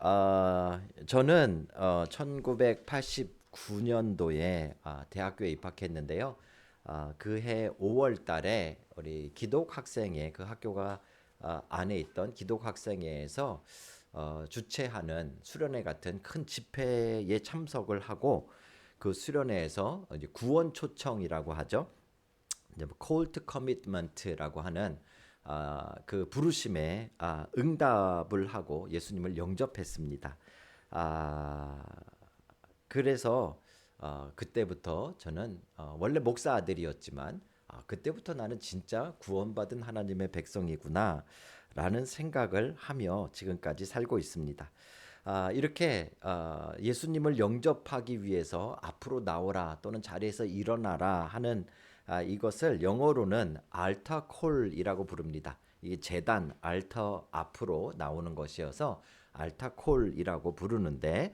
저는 1989년도에 대학교에 입학했는데요. 그해 5월 달에 우리 기독 학생회 그 학교가 안에 있던 기독 학생회에서 주최하는 수련회 같은 큰 집회에 참석을 하고 그 수련회에서 이제 구원 초청이라고 하죠. 이제 뭐 call to commitment라고 하는 그 부르심에 응답을 하고 예수님을 영접했습니다. 아, 그래서 그때부터 저는 원래 목사 아들이었지만 그때부터 나는 진짜 구원받은 하나님의 백성이구나 라는 생각을 하며 지금까지 살고 있습니다. 이렇게 예수님을 영접하기 위해서 앞으로 나오라 또는 자리에서 일어나라 하는 이것을 영어로는 알터 콜이라고 부릅니다. 이게 제단 알터 앞으로 나오는 것이어서 알터 콜이라고 부르는데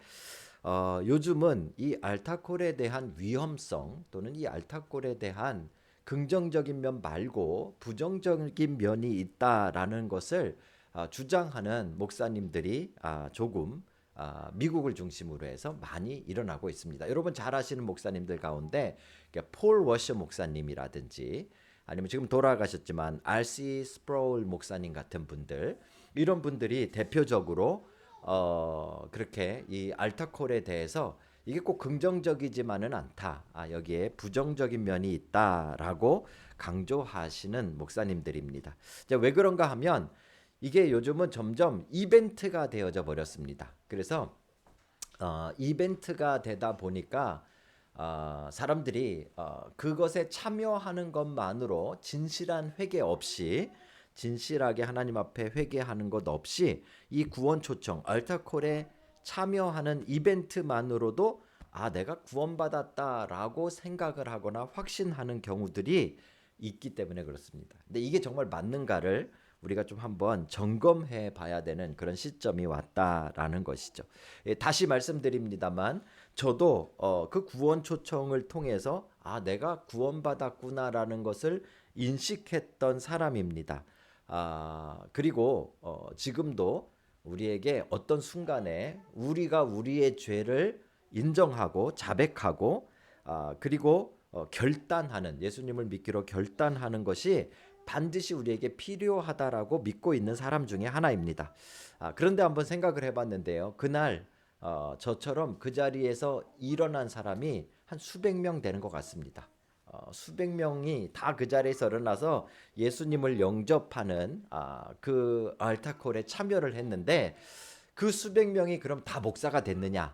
요즘은 이 알타콜에 대한 위험성 또는 이 알타콜에 대한 긍정적인 면 말고 부정적인 면이 있다라는 것을 주장하는 목사님들이 조금 미국을 중심으로 해서 많이 일어나고 있습니다. 여러분 잘 아시는 목사님들 가운데 폴 워셔 목사님이라든지 아니면 지금 돌아가셨지만 R.C. 스프로울 목사님 같은 분들 이런 분들이 대표적으로 그렇게 이 알타콜에 대해서 이게 꼭 긍정적이지만은 않다. 여기에 부정적인 면이 있다라고 강조하시는 목사님들입니다. 왜 그런가 하면 이게 요즘은 점점 이벤트가 되어져 버렸습니다. 그래서 이벤트가 되다 보니까 사람들이 그것에 참여하는 것만으로 진실한 회개 없이 진실하게 하나님 앞에 회개하는 것 없이 이 구원 초청 알타콜에 참여하는 이벤트만으로도 내가 구원받았다라고 생각을 하거나 확신하는 경우들이 있기 때문에 그렇습니다. 근데 이게 정말 맞는가를 우리가 좀 한번 점검해 봐야 되는 그런 시점이 왔다라는 것이죠. 다시 말씀드립니다만 저도 그 구원 초청을 통해서 내가 구원받았구나라는 것을 인식했던 사람입니다. 그리고 지금도 우리에게 어떤 순간에 우리가 우리의 죄를 인정하고 자백하고 그리고 결단하는 예수님을 믿기로 결단하는 것이 반드시 우리에게 필요하다라고 믿고 있는 사람 중에 하나입니다. 그런데 한번 생각을 해봤는데요. 그날 저처럼 그 자리에서 일어난 사람이 한 수백 명 되는 것 같습니다. 수백 명이 다 그 자리에서 일어나서 예수님을 영접하는 그 알타콜에 참여를 했는데 그 수백 명이 그럼 다 목사가 됐느냐?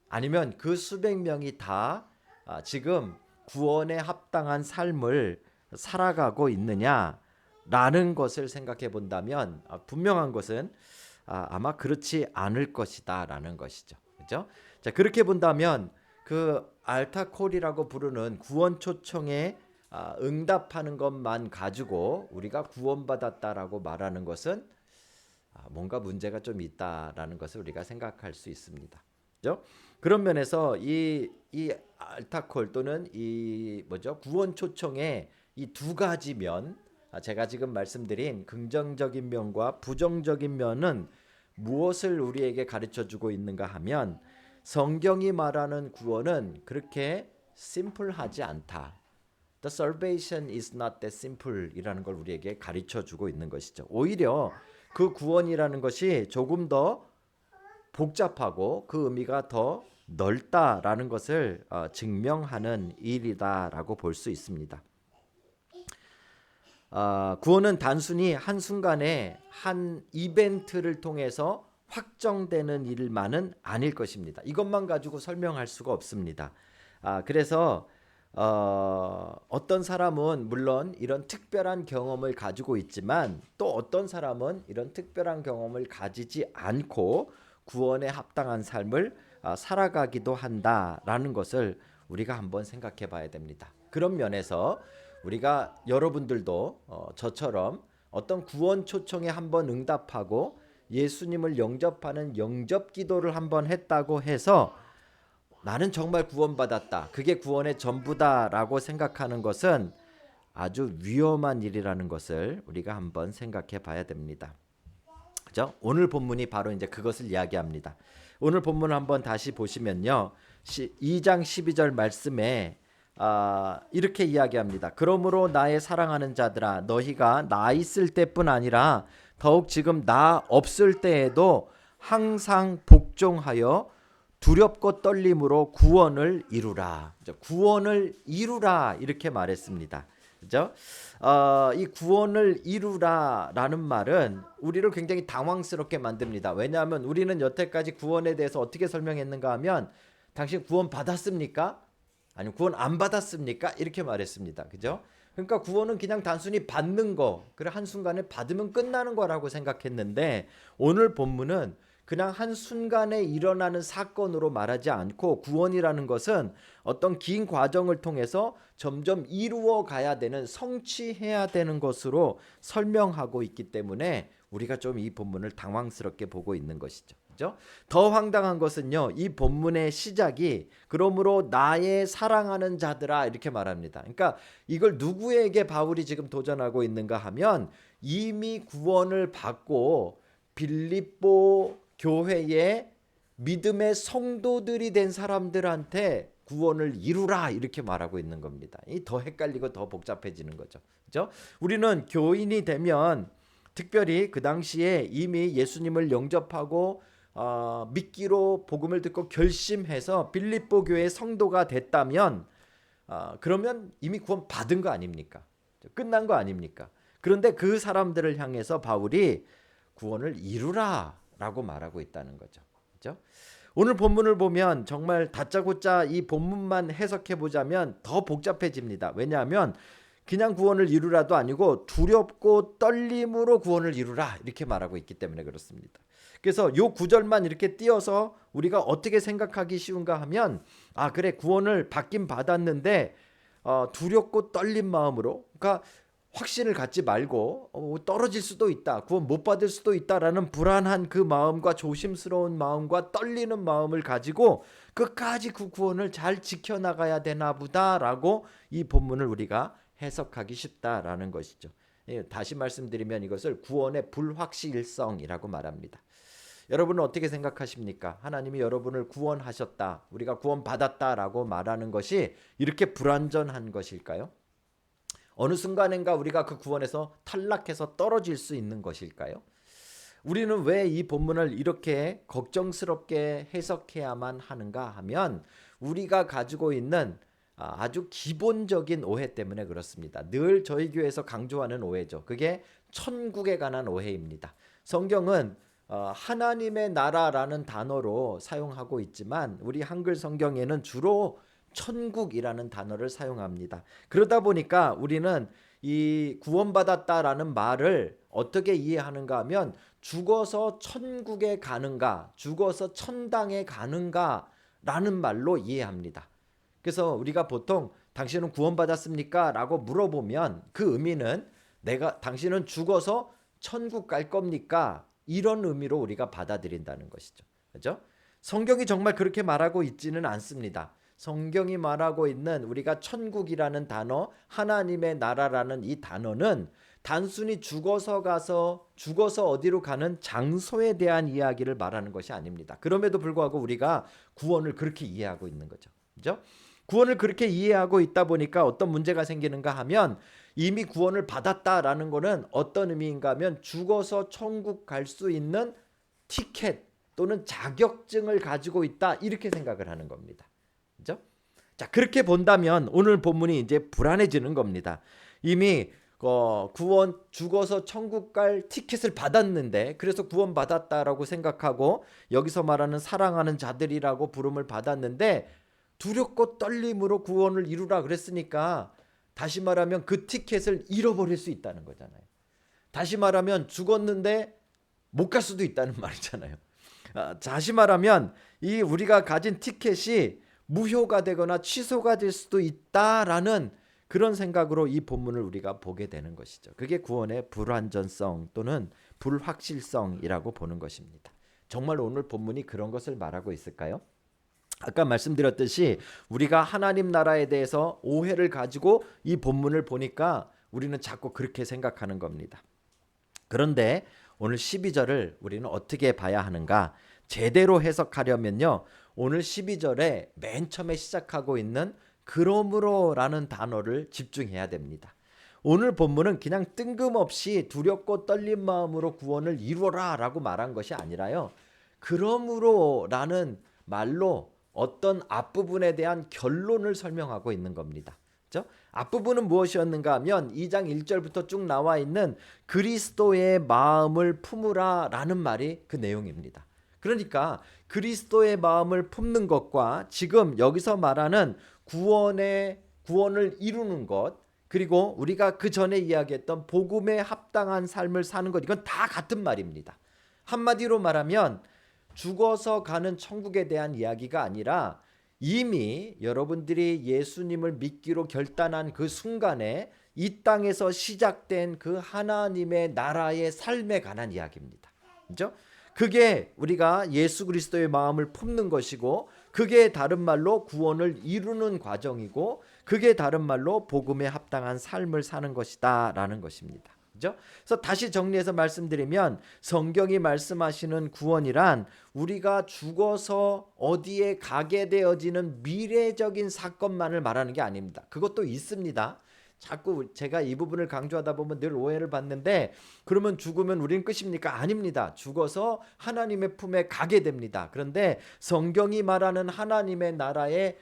아니면 그 수백 명이 다 지금 구원에 합당한 삶을 살아가고 있느냐라는 것을 생각해 본다면 분명한 것은 아마 그렇지 않을 것이다라는 것이죠. 그렇죠? 자, 그렇게 본다면 그 알타콜이라고 부르는 구원 초청에 응답하는 것만 가지고 우리가 구원받았다라고 말하는 것은 뭔가 문제가 좀 있다라는 것을 우리가 생각할 수 있습니다. 그렇죠? 그런 면에서 이 알타콜 또는 이 뭐죠? 구원 초청의 이 두 가지 면, 제가 지금 말씀드린 긍정적인 면과 부정적인 면은 무엇을 우리에게 가르쳐 주고 있는가 하면 성경이 말하는 구원은 그렇게 심플하지 않다. The salvation is not that simple 이라는 걸 우리에게 가르쳐 주고 있는 것이죠. 오히려 그 구원이라는 것이 조금 더 복잡하고 그 의미가 더 넓다라는 것을 증명하는 일이다라고 볼 수 있습니다. 구원은 단순히 한순간에 한 이벤트를 통해서 확정되는 일만은 아닐 것입니다. 이것만 가지고 설명할 수가 없습니다. 그래서 어떤 사람은 물론 이런 특별한 경험을 가지고 있지만 또 어떤 사람은 이런 특별한 경험을 가지지 않고 구원에 합당한 삶을 살아가기도 한다라는 것을 우리가 한번 생각해 봐야 됩니다. 그런 면에서 우리가 여러분들도 저처럼 어떤 구원 초청에 한번 응답하고 예수님을 영접하는 영접 기도를 한번 했다고 해서 나는 정말 구원받았다. 그게 구원의 전부다라고 생각하는 것은 아주 위험한 일이라는 것을 우리가 한번 생각해 봐야 됩니다. 그죠? 오늘 본문이 바로 이제 그것을 이야기합니다. 오늘 본문을 한번 다시 보시면요. 2장 12절 말씀에 이렇게 이야기합니다. 그러므로 나의 사랑하는 자들아 너희가 나 있을 때뿐 아니라 더욱 지금 나 없을 때에도 항상 복종하여 두렵고 떨림으로 구원을 이루라. 구원을 이루라 이렇게 말했습니다. 그죠? 이 구원을 이루라라는 말은 우리를 굉장히 당황스럽게 만듭니다. 왜냐하면 우리는 여태까지 구원에 대해서 어떻게 설명했는가 하면 당신 구원 받았습니까? 아니면 구원 안 받았습니까? 이렇게 말했습니다. 그죠? 그러니까 구원은 그냥 단순히 받는 거, 그래 한순간에 받으면 끝나는 거라고 생각했는데 오늘 본문은 그냥 한순간에 일어나는 사건으로 말하지 않고 구원이라는 것은 어떤 긴 과정을 통해서 점점 이루어 가야 되는, 성취해야 되는 것으로 설명하고 있기 때문에 우리가 좀 이 본문을 당황스럽게 보고 있는 것이죠. 그죠? 더 황당한 것은요. 이 본문의 시작이 그러므로 나의 사랑하는 자들아 이렇게 말합니다. 그러니까 이걸 누구에게 바울이 지금 도전하고 있는가 하면 이미 구원을 받고 빌립보 교회의 믿음의 성도들이 된 사람들한테 구원을 이루라 이렇게 말하고 있는 겁니다. 이 더 헷갈리고 더 복잡해지는 거죠. 그죠? 우리는 교인이 되면 특별히 그 당시에 이미 예수님을 영접하고 믿기로 복음을 듣고 결심해서 빌립보 교회의 성도가 됐다면 그러면 이미 구원 받은 거 아닙니까? 끝난 거 아닙니까? 그런데 그 사람들을 향해서 바울이 구원을 이루라라고 말하고 있다는 거죠. 그렇죠? 오늘 본문을 보면 정말 다짜고짜 이 본문만 해석해 보자면 더 복잡해집니다. 왜냐하면 그냥 구원을 이루라도 아니고 두렵고 떨림으로 구원을 이루라 이렇게 말하고 있기 때문에 그렇습니다. 그래서 요 구절만 이렇게 띄어서 우리가 어떻게 생각하기 쉬운가 하면 그래 구원을 받긴 받았는데 두렵고 떨린 마음으로, 그러니까 확신을 갖지 말고 떨어질 수도 있다, 구원 못 받을 수도 있다라는 불안한 그 마음과 조심스러운 마음과 떨리는 마음을 가지고 끝까지 그 구원을 잘 지켜나가야 되나 보다라고 이 본문을 우리가 해석하기 쉽다라는 것이죠. 다시 말씀드리면 이것을 구원의 불확실성이라고 말합니다. 여러분은 어떻게 생각하십니까? 하나님이 여러분을 구원하셨다, 우리가 구원받았다라고 말하는 것이 이렇게 불완전한 것일까요? 어느 순간인가 우리가 그 구원에서 탈락해서 떨어질 수 있는 것일까요? 우리는 왜 이 본문을 이렇게 걱정스럽게 해석해야만 하는가 하면 우리가 가지고 있는 아주 기본적인 오해 때문에 그렇습니다. 늘 저희 교회에서 강조하는 오해죠. 그게 천국에 관한 오해입니다. 성경은 하나님의 나라라는 단어로 사용하고 있지만 우리 한글 성경에는 주로 천국이라는 단어를 사용합니다. 그러다 보니까 우리는 이 구원받았다라는 말을 어떻게 이해하는가 하면 죽어서 천국에 가는가, 죽어서 천당에 가는가 라는 말로 이해합니다. 그래서 우리가 보통 당신은 구원받았습니까? 라고 물어보면 그 의미는 당신은 죽어서 천국 갈 겁니까? 이런 의미로 우리가 받아들인다는 것이죠. 그렇죠? 성경이 정말 그렇게 말하고 있지는 않습니다. 성경이 말하고 있는 우리가 천국이라는 단어, 하나님의 나라라는 이 단어는 단순히 죽어서 어디로 가는 장소에 대한 이야기를 말하는 것이 아닙니다. 그럼에도 불구하고 우리가 구원을 그렇게 이해하고 있는 거죠. 그죠? 구원을 그렇게 이해하고 있다 보니까 어떤 문제가 생기는가 하면 이미 구원을 받았다라는 것은 어떤 의미인가 하면 죽어서 천국 갈 수 있는 티켓 또는 자격증을 가지고 있다 이렇게 생각을 하는 겁니다. 그죠? 자, 그렇게 본다면 오늘 본문이 이제 불안해지는 겁니다. 이미 구원, 죽어서 천국 갈 티켓을 받았는데 그래서 구원 받았다라고 생각하고 여기서 말하는 사랑하는 자들이라고 부름을 받았는데 두렵고 떨림으로 구원을 이루라 그랬으니까 다시 말하면 그 티켓을 잃어버릴 수 있다는 거잖아요. 다시 말하면 죽었는데 못 갈 수도 있다는 말이잖아요. 다시 말하면 이 우리가 가진 티켓이 무효가 되거나 취소가 될 수도 있다라는 그런 생각으로 이 본문을 우리가 보게 되는 것이죠. 그게 구원의 불완전성 또는 불확실성이라고 보는 것입니다. 정말 오늘 본문이 그런 것을 말하고 있을까요? 아까 말씀드렸듯이 우리가 하나님 나라에 대해서 오해를 가지고 이 본문을 보니까 우리는 자꾸 그렇게 생각하는 겁니다. 그런데 오늘 12절을 우리는 어떻게 봐야 하는가? 제대로 해석하려면요. 오늘 12절에 맨 처음에 시작하고 있는 그러므로라는 단어를 집중해야 됩니다. 오늘 본문은 그냥 뜬금없이 두렵고 떨린 마음으로 구원을 이루어라 라고 말한 것이 아니라요. 그러므로라는 말로 어떤 앞부분에 대한 결론을 설명하고 있는 겁니다. 그렇죠? 앞부분은 무엇이었는가 하면 2장 1절부터 쭉 나와 있는 그리스도의 마음을 품으라 라는 말이 그 내용입니다. 그러니까 그리스도의 마음을 품는 것과 지금 여기서 말하는 구원을 이루는 것, 그리고 우리가 그 전에 이야기했던 복음에 합당한 삶을 사는 것, 이건 다 같은 말입니다. 한마디로 말하면 죽어서 가는 천국에 대한 이야기가 아니라 이미 여러분들이 예수님을 믿기로 결단한 그 순간에 이 땅에서 시작된 그 하나님의 나라의 삶에 관한 이야기입니다. 그렇죠? 그게 우리가 예수 그리스도의 마음을 품는 것이고, 그게 다른 말로 구원을 이루는 과정이고, 그게 다른 말로 복음에 합당한 삶을 사는 것이다 라는 것입니다. 그죠? 그래서 다시 정리해서 말씀드리면 성경이 말씀하시는 구원이란 우리가 죽어서 어디에 가게 되어지는 미래적인 사건만을 말하는 게 아닙니다. 그것도 있습니다. 자꾸 제가 이 부분을 강조하다 보면 늘 오해를 받는데, 그러면 죽으면 우린 끝입니까? 아닙니다. 죽어서 하나님의 품에 가게 됩니다. 그런데 성경이 말하는 하나님의 나라의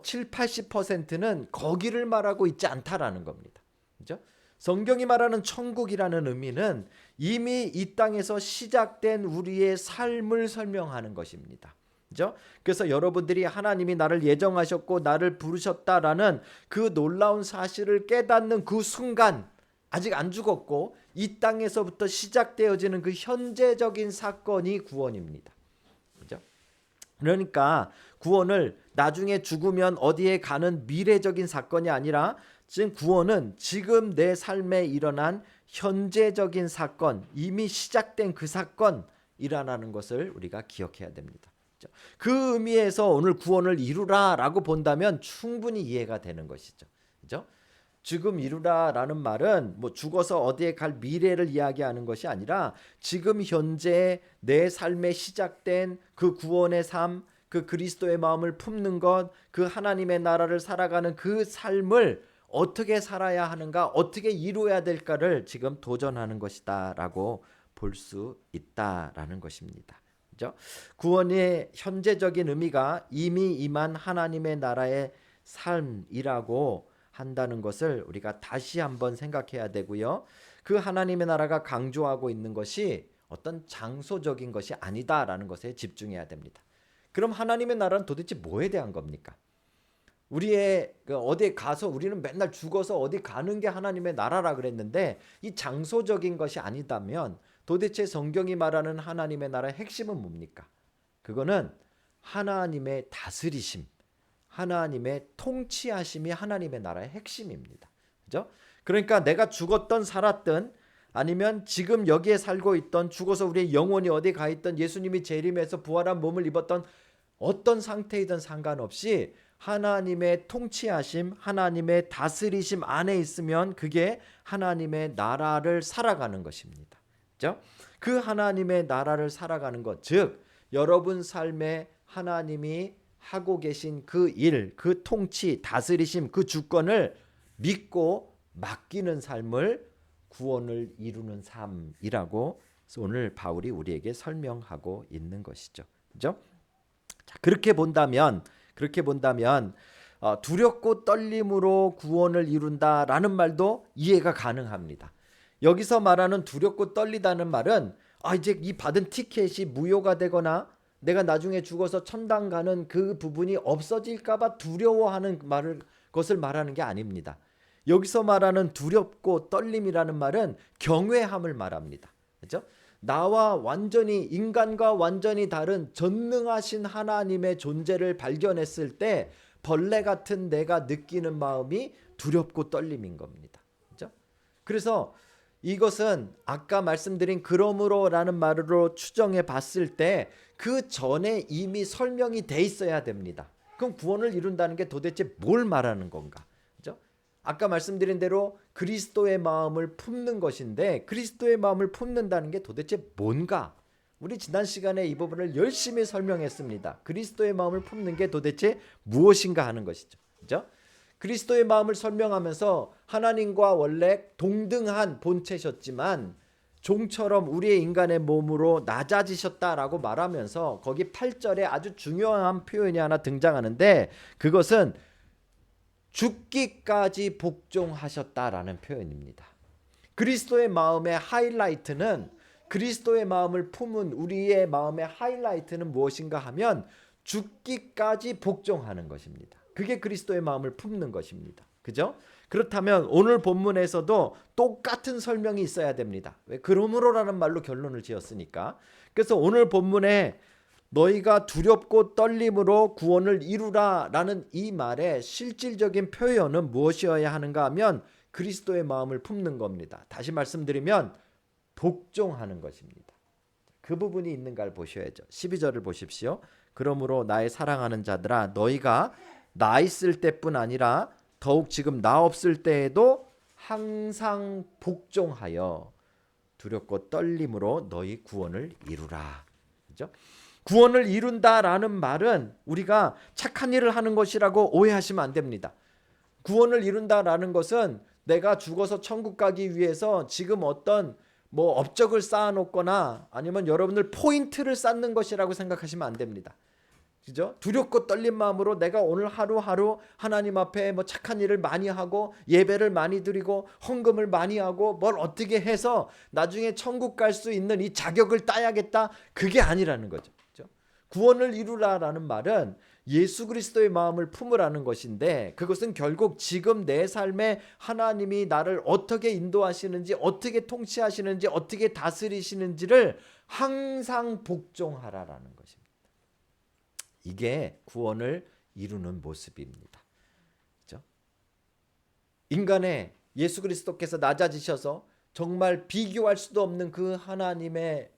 7, 80%는 거기를 말하고 있지 않다라는 겁니다. 그죠? 성경이 말하는 천국이라는 의미는 이미 이 땅에서 시작된 우리의 삶을 설명하는 것입니다. 그죠? 그래서 여러분들이 하나님이 나를 예정하셨고 나를 부르셨다라는 그 놀라운 사실을 깨닫는 그 순간, 아직 안 죽었고 이 땅에서부터 시작되어지는 그 현재적인 사건이 구원입니다. 그죠? 그러니까 구원을 나중에 죽으면 어디에 가는 미래적인 사건이 아니라, 지금 구원은 지금 내 삶에 일어난 현재적인 사건, 이미 시작된 그 사건이라는 것을 우리가 기억해야 됩니다. 그 의미에서 오늘 구원을 이루라라고 본다면 충분히 이해가 되는 것이죠. 그죠? 지금 이루라라는 말은 죽어서 어디에 갈 미래를 이야기하는 것이 아니라 지금 현재 내 삶에 시작된 그 구원의 삶, 그 그리스도의 마음을 품는 것, 그 하나님의 나라를 살아가는 그 삶을 어떻게 살아야 하는가, 어떻게 이루어야 될까를 지금 도전하는 것이다라고 볼 수 있다라는 것입니다. 그죠? 구원의 현재적인 의미가 이미 임한 하나님의 나라의 삶이라고 한다는 것을 우리가 다시 한번 생각해야 되고요. 그 하나님의 나라가 강조하고 있는 것이 어떤 장소적인 것이 아니다라는 것에 집중해야 됩니다. 그럼 하나님의 나라는 도대체 뭐에 대한 겁니까? 우리의 어디 가서 우리는 맨날 죽어서 어디 가는 게 하나님의 나라라 그랬는데, 이 장소적인 것이 아니다면 도대체 성경이 말하는 하나님의 나라의 핵심은 뭡니까? 그거는 하나님의 다스리심, 하나님의 통치하심이 하나님의 나라의 핵심입니다. 그죠? 그러니까 내가 죽었던 살았던, 아니면 지금 여기에 살고 있던, 죽어서 우리의 영혼이 어디 가 있던, 예수님이 재림해서 부활한 몸을 입었던 어떤 상태이든 상관없이 하나님의 통치하심, 하나님의 다스리심 안에 있으면 그게 하나님의 나라를 살아가는 것입니다. 그렇죠? 그 하나님의 나라를 살아가는 것, 즉 여러분 삶에 하나님이 하고 계신 그 일, 그 통치, 다스리심, 그 주권을 믿고 맡기는 삶을 구원을 이루는 삶이라고 오늘 바울이 우리에게 설명하고 있는 것이죠. 그렇죠? 자, 그렇게 본다면 두렵고 떨림으로 구원을 이룬다라는 말도 이해가 가능합니다. 여기서 말하는 두렵고 떨리다는 말은 이제 이 받은 티켓이 무효가 되거나 내가 나중에 죽어서 천당 가는 그 부분이 없어질까 봐 두려워하는 것을 말하는 게 아닙니다. 여기서 말하는 두렵고 떨림이라는 말은 경외함을 말합니다. 그렇죠? 나와 완전히, 인간과 완전히 다른 전능하신 하나님의 존재를 발견했을 때 벌레 같은 내가 느끼는 마음이 두렵고 떨림인 겁니다. 그렇죠? 그래서 이것은 아까 말씀드린 그러므로라는 말로 추정해 봤을 때 그 전에 이미 설명이 돼 있어야 됩니다. 그럼 구원을 이룬다는 게 도대체 뭘 말하는 건가? 그렇죠? 아까 말씀드린 대로 그리스도의 마음을 품는 것인데 그리스도의 마음을 품는다는 게 도대체 뭔가? 우리 지난 시간에 이 부분을 열심히 설명했습니다. 그리스도의 마음을 품는 게 도대체 무엇인가 하는 것이죠. 그죠? 그리스도의 마음을 설명하면서 하나님과 원래 동등한 본체셨지만 종처럼 우리의 인간의 몸으로 낮아지셨다라고 말하면서 거기 8절에 아주 중요한 표현이 하나 등장하는데 그것은 죽기까지 복종하셨다라는 표현입니다. 그리스도의 마음의 하이라이트는 그리스도의 마음을 품은 우리의 마음의 하이라이트는 무엇인가 하면 죽기까지 복종하는 것입니다. 그게 그리스도의 마음을 품는 것입니다. 그죠? 그렇다면 오늘 본문에서도 똑같은 설명이 있어야 됩니다. 왜? 그러므로라는 말로 결론을 지었으니까. 그래서 오늘 본문에 너희가 두렵고 떨림으로 구원을 이루라 라는 이 말의 실질적인 표현은 무엇이어야 하는가 하면 그리스도의 마음을 품는 겁니다. 다시 말씀드리면 복종하는 것입니다. 그 부분이 있는가를 보셔야죠. 12절을 보십시오. 그러므로 나의 사랑하는 자들아 너희가 나 있을 때뿐 아니라 더욱 지금 나 없을 때에도 항상 복종하여 두렵고 떨림으로 너희 구원을 이루라. 그죠? 구원을 이룬다라는 말은 우리가 착한 일을 하는 것이라고 오해하시면 안 됩니다. 구원을 이룬다라는 것은 내가 죽어서 천국 가기 위해서 지금 어떤 업적을 쌓아놓거나 아니면 여러분들 포인트를 쌓는 것이라고 생각하시면 안 됩니다. 그죠? 두렵고 떨린 마음으로 내가 오늘 하루하루 하나님 앞에 착한 일을 많이 하고 예배를 많이 드리고 헌금을 많이 하고 뭘 어떻게 해서 나중에 천국 갈 수 있는 이 자격을 따야겠다. 그게 아니라는 거죠. 그죠? 구원을 이루라라는 말은 예수 그리스도의 마음을 품으라는 것인데 그것은 결국 지금 내 삶에 하나님이 나를 어떻게 인도하시는지 어떻게 통치하시는지 어떻게 다스리시는지를 항상 복종하라라는 것입니다. 이게 구원을 이루는 모습입니다. 그렇죠? 인간의 예수 그리스도께서 낮아지셔서 정말 비교할 수도 없는 그 하나님의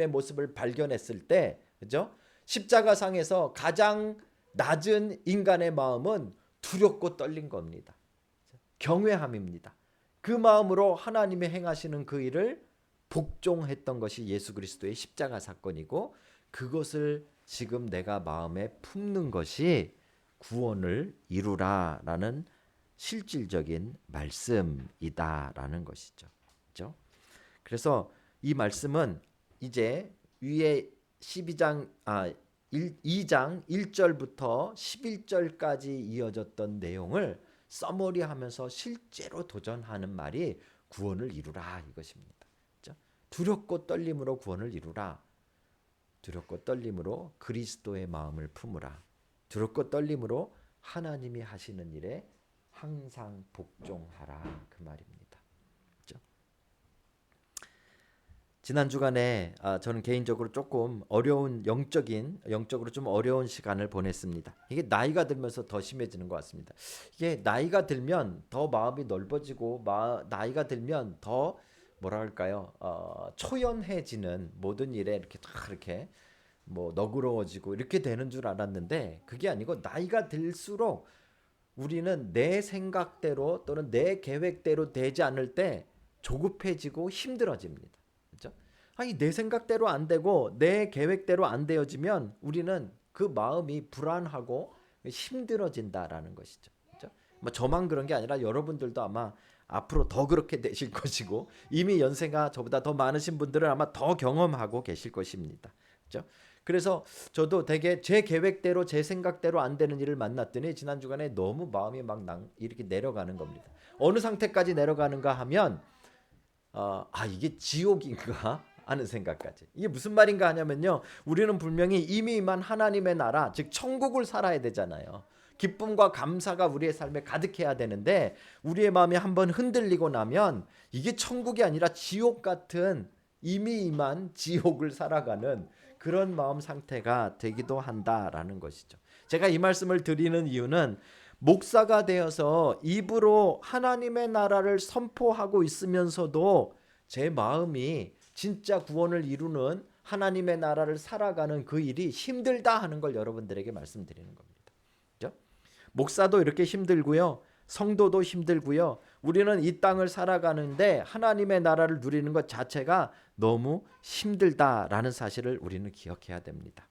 모습을 발견했을 때, 그렇죠? 십자가상에서 가장 낮은 인간의 마음은 두렵고 떨린 겁니다. 경외함입니다. 그 마음으로 하나님의 행하시는 그 일을 복종했던 것이 예수 그리스도의 십자가 사건이고 그것을 지금 내가 마음에 품는 것이 구원을 이루라라는 실질적인 말씀이다라는 것이죠. 그렇죠? 그래서 이 말씀은 이제 위에 2장 1절부터 11절까지 이어졌던 내용을 서머리하면서 실제로 도전하는 말이 구원을 이루라 이것입니다. 그렇죠? 두렵고 떨림으로 구원을 이루라. 두렵고 떨림으로 그리스도의 마음을 품으라. 두렵고 떨림으로 하나님이 하시는 일에 항상 복종하라 그 말입니다. 그렇죠? 지난 주간에 저는 개인적으로 조금 영적으로 좀 어려운 시간을 보냈습니다. 이게 나이가 들면서 더 심해지는 것 같습니다. 이게 나이가 들면 더 마음이 넓어지고 나이가 들면 더 뭐랄까요? 초연해지는 모든 일에 이렇게 너그러워지고 이렇게 되는 줄 알았는데 그게 아니고 나이가 들수록 우리는 내 생각대로 또는 내 계획대로 되지 않을 때 조급해지고 힘들어집니다. 그렇죠? 아니 내 생각대로 안 되고 내 계획대로 안 되어지면 우리는 그 마음이 불안하고 힘들어진다라는 것이죠. 그렇죠? 저만 그런 게 아니라 여러분들도 아마 앞으로 더 그렇게 되실 것이고 이미 연세가 저보다 더 많으신 분들은 아마 더 경험하고 계실 것입니다. 그렇죠? 그래서 저도 되게 제 계획대로 제 생각대로 안 되는 일을 만났더니 지난 주간에 너무 마음이 이렇게 내려가는 겁니다. 어느 상태까지 내려가는가 하면 이게 지옥인가 하는 생각까지. 이게 무슨 말인가 하냐면요. 우리는 분명히 이미 임한 하나님의 나라 즉 천국을 살아야 되잖아요. 기쁨과 감사가 우리의 삶에 가득해야 되는데 우리의 마음이 한번 흔들리고 나면 이게 천국이 아니라 지옥 같은 이미 임한 지옥을 살아가는 그런 마음 상태가 되기도 한다라는 것이죠. 제가 이 말씀을 드리는 이유는 목사가 되어서 입으로 하나님의 나라를 선포하고 있으면서도 제 마음이 진짜 구원을 이루는 하나님의 나라를 살아가는 그 일이 힘들다 하는 걸 여러분들에게 말씀드리는 겁니다. 목사도 이렇게 힘들고요. 성도도 힘들고요. 우리는 이 땅을 살아가는데 하나님의 나라를 누리는 것 자체가 너무 힘들다라는 사실을 우리는 기억해야 됩니다.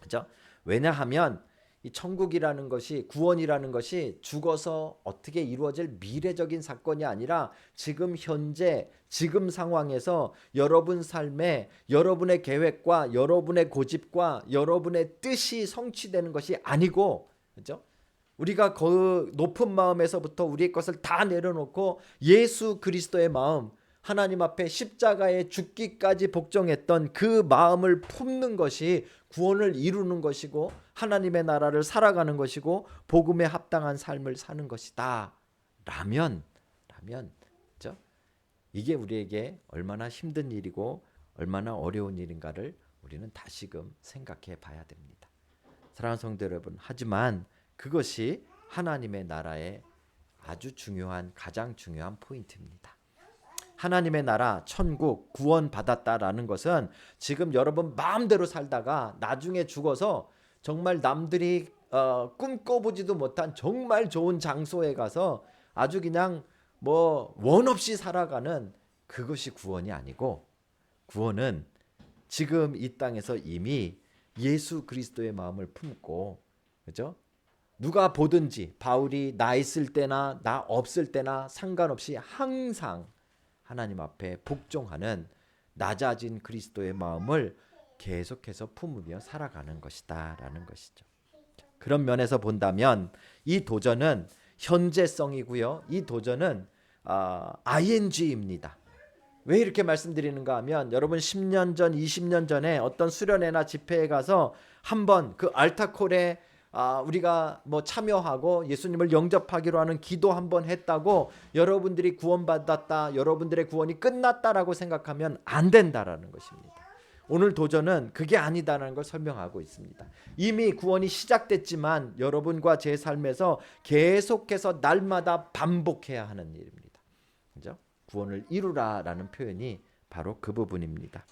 그죠? 왜냐하면 이 천국이라는 것이, 구원이라는 것이 죽어서 어떻게 이루어질 미래적인 사건이 아니라 지금 현재, 지금 상황에서 여러분 삶에 여러분의 계획과 여러분의 고집과 여러분의 뜻이 성취되는 것이 아니고, 그죠? 우리가 그 높은 마음에서부터 우리의 것을 다 내려놓고 예수 그리스도의 마음, 하나님 앞에 십자가에 죽기까지 복종했던 그 마음을 품는 것이 구원을 이루는 것이고 하나님의 나라를 살아가는 것이고 복음에 합당한 삶을 사는 것이다 라면 그렇죠? 이게 우리에게 얼마나 힘든 일이고 얼마나 어려운 일인가를 우리는 다시금 생각해 봐야 됩니다. 사랑하는 성도 여러분, 하지만 그것이 하나님의 나라의 아주 중요한, 가장 중요한 포인트입니다. 하나님의 나라, 천국, 구원 받았다라는 것은 지금 여러분 마음대로 살다가 나중에 죽어서 정말 남들이 꿈꿔보지도 못한 정말 좋은 장소에 가서 아주 그냥 뭐 원 없이 살아가는, 그것이 구원이 아니고, 구원은 지금 이 땅에서 이미 예수 그리스도의 마음을 품고, 그죠? 누가 보든지 바울이 나 있을 때나 나 없을 때나 상관없이 항상 하나님 앞에 복종하는 낮아진 그리스도의 마음을 계속해서 품으며 살아가는 것이다 라는 것이죠. 그런 면에서 본다면 이 도전은 현재성이고요. 이 도전은 ING입니다. 왜 이렇게 말씀드리는가 하면, 여러분 10년 전, 20년 전에 어떤 수련회나 집회에 가서 한번 그 알타콜에 우리가 뭐 참여하고 예수님을 영접하기로 하는 기도 한번 했다고 여러분들이 구원받았다, 여러분들의 구원이 끝났다라고 생각하면 안 된다라는 것입니다. 오늘 도전은 그게 아니다라는 걸 설명하고 있습니다. 이미 구원이 시작됐지만 여러분과 제 삶에서 계속해서 날마다 반복해야 하는 일입니다. 그죠? 구원을 이루라라는 표현이 바로 그 부분입니다.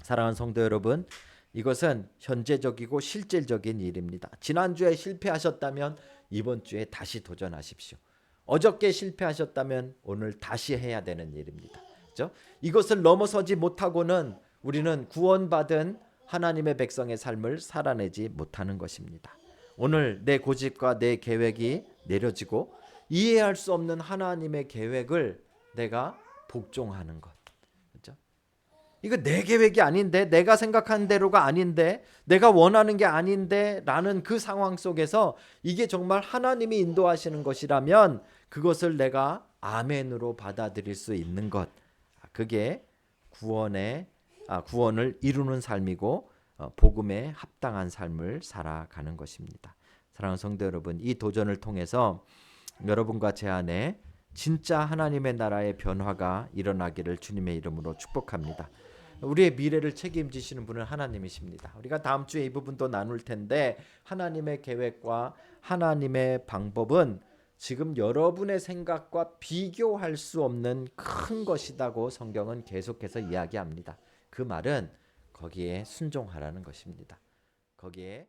사랑하는 성도 여러분, 이것은 현재적이고 실질적인 일입니다. 지난주에 실패하셨다면 이번 주에 다시 도전하십시오. 어저께 실패하셨다면 오늘 다시 해야 되는 일입니다. 그렇죠? 이것을 넘어서지 못하고는 우리는 구원받은 하나님의 백성의 삶을 살아내지 못하는 것입니다. 오늘 내 고집과 내 계획이 내려지고 이해할 수 없는 하나님의 계획을 내가 복종하는 것. 이거 내 계획이 아닌데, 내가 생각한 대로가 아닌데, 내가 원하는 게 아닌데 라는 그 상황 속에서 이게 정말 하나님이 인도하시는 것이라면 그것을 내가 아멘으로 받아들일 수 있는 것, 그게 구원을 이루는 삶이고 복음에 합당한 삶을 살아가는 것입니다. 사랑하는 성도 여러분, 이 도전을 통해서 여러분과 제 안에 진짜 하나님의 나라의 변화가 일어나기를 주님의 이름으로 축복합니다. 우리의 미래를 책임지시는 분은 하나님이십니다. 우리가 다음 주에 이 부분도 나눌 텐데, 하나님의 계획과 하나님의 방법은 지금 여러분의 생각과 비교할 수 없는 큰 것이라고 성경은 계속해서 이야기합니다. 그 말은 거기에 순종하라는 것입니다. 거기에